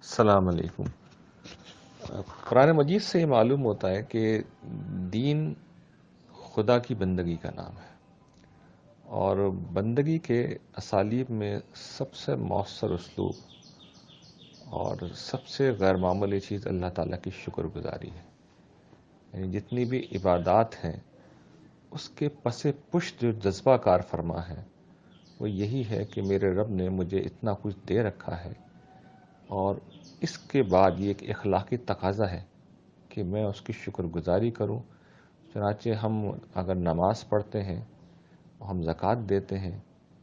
السلام علیکم۔ قرآن مجید سے یہ معلوم ہوتا ہے کہ دین خدا کی بندگی کا نام ہے، اور بندگی کے اسالیب میں سب سے مؤثر اسلوب اور سب سے غیر معمولی چیز اللہ تعالیٰ کی شکر گزاری ہے۔ یعنی جتنی بھی عبادات ہیں اس کے پس پشت جو جذبہ کار فرما ہے وہ یہی ہے کہ میرے رب نے مجھے اتنا کچھ دے رکھا ہے، اور اس کے بعد یہ ایک اخلاقی تقاضا ہے کہ میں اس کی شکر گزاری کروں۔ چنانچہ ہم اگر نماز پڑھتے ہیں اور ہم زکوٰۃ دیتے ہیں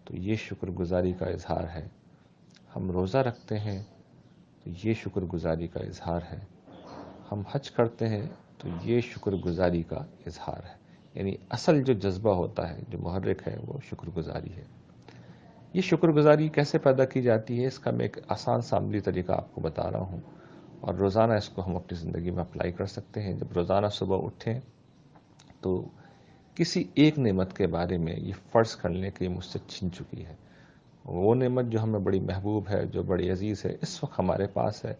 تو یہ شکر گزاری کا اظہار ہے، ہم روزہ رکھتے ہیں تو یہ شکر گزاری کا اظہار ہے، ہم حج کرتے ہیں تو یہ شکر گزاری کا اظہار ہے۔ یعنی اصل جو جذبہ ہوتا ہے، جو محرک ہے، وہ شکر گزاری ہے۔ یہ شکر گزاری کیسے پیدا کی جاتی ہے، اس کا میں ایک آسان سا عملی طریقہ آپ کو بتا رہا ہوں، اور روزانہ اس کو ہم اپنی زندگی میں اپلائی کر سکتے ہیں۔ جب روزانہ صبح اٹھیں تو کسی ایک نعمت کے بارے میں یہ فرض کر لیں کہ یہ مجھ سے چھن چکی ہے، وہ نعمت جو ہمیں بڑی محبوب ہے، جو بڑی عزیز ہے، اس وقت ہمارے پاس ہے،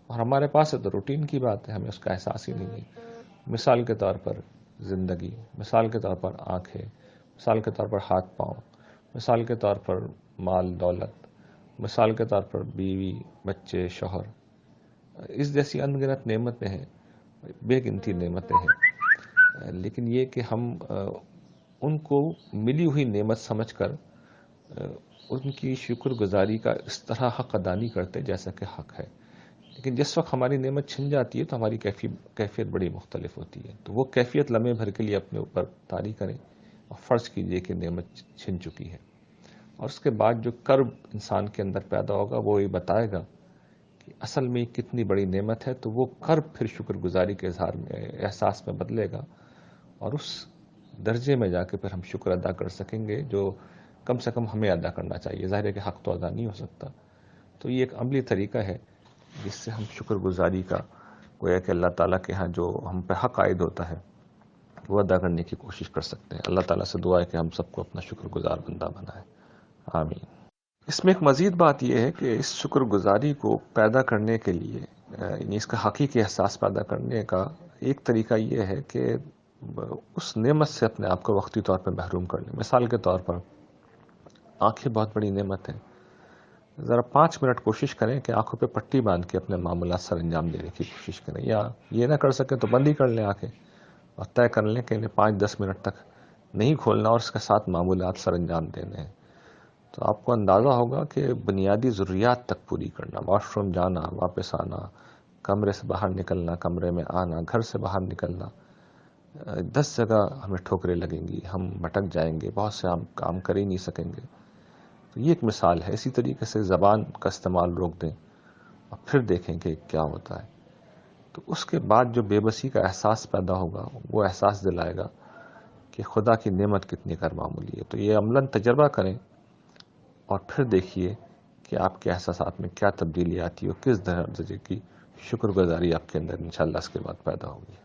اور ہمارے پاس ہے تو روٹین کی بات ہے، ہمیں اس کا احساس ہی نہیں ہے۔ مثال کے طور پر زندگی، مثال کے طور پر آنکھیں، مثال کے طور پر ہاتھ پاؤں، مثال کے طور پر مال دولت، مثال کے طور پر بیوی بچے شوہر، اس جیسی ان گنت نعمتیں ہیں، بے گنتی نعمتیں ہیں، لیکن یہ کہ ہم ان کو ملی ہوئی نعمت سمجھ کر ان کی شکر گزاری کا اس طرح حق ادا نہیں کرتے جیسا کہ حق ہے۔ لیکن جس وقت ہماری نعمت چھن جاتی ہے تو ہماری کیفیت بڑی مختلف ہوتی ہے، تو وہ کیفیت لمحے بھر کے لیے اپنے اوپر طاری کریں اور فرض کیجئے کہ نعمت چھن چکی ہے، اور اس کے بعد جو کرب انسان کے اندر پیدا ہوگا وہ یہ بتائے گا کہ اصل میں کتنی بڑی نعمت ہے، تو وہ کرب پھر شکر گزاری کے اظہار میں، احساس میں بدلے گا، اور اس درجے میں جا کے پھر ہم شکر ادا کر سکیں گے جو کم سے کم ہمیں ادا کرنا چاہیے۔ ظاہر ہے کہ حق تو ادا نہیں ہو سکتا، تو یہ ایک عملی طریقہ ہے جس سے ہم شکر گزاری کا گویا کہ اللہ تعالیٰ کے ہاں جو ہم پہ حق عائد ہوتا ہے وہ ادا کرنے کی کوشش کر سکتے ہیں۔ اللہ تعالیٰ سے دعا ہے کہ ہم سب کو اپنا شکر گزار بندہ بنائے، آمین۔ اس میں ایک مزید بات یہ ہے کہ اس شکر گزاری کو پیدا کرنے کے لیے، یعنی اس کا حقیقی احساس پیدا کرنے کا ایک طریقہ یہ ہے کہ اس نعمت سے اپنے آپ کو وقتی طور پر محروم کر لیں۔ مثال کے طور پر آنکھیں بہت بڑی نعمت ہیں، ذرا 5 منٹ کوشش کریں کہ آنکھوں پہ پٹی باندھ کے اپنے معاملات سر انجام دینے کی کوشش کریں، یا یہ نہ کر سکیں تو بند ہی کر لیں آنکھیں، اور طے کر لیں کہ انہیں 5-10 منٹ تک نہیں کھولنا اور اس کے ساتھ معمولات سر انجام دینے ہیں۔ تو آپ کو اندازہ ہوگا کہ بنیادی ضروریات تک پوری کرنا، واش روم جانا، واپس آنا، کمرے سے باہر نکلنا، کمرے میں آنا، گھر سے باہر نکلنا، 10 جگہ ہمیں ٹھوکریں لگیں گی، ہم بھٹک جائیں گے، بہت سے ہم کام کر ہی نہیں سکیں گے۔ تو یہ ایک مثال ہے۔ اسی طریقے سے زبان کا استعمال روک دیں اور پھر دیکھیں کہ کیا ہوتا ہے، تو اس کے بعد جو بے بسی کا احساس پیدا ہوگا وہ احساس دلائے گا کہ خدا کی نعمت کتنی غیر معمولی ہے۔ تو یہ عملاً تجربہ کریں اور پھر دیکھیے کہ آپ کے احساسات میں کیا تبدیلی آتی ہے اور کس درجے کی شکر گزاری آپ کے اندر انشاءاللہ اس کے بعد پیدا ہوگی۔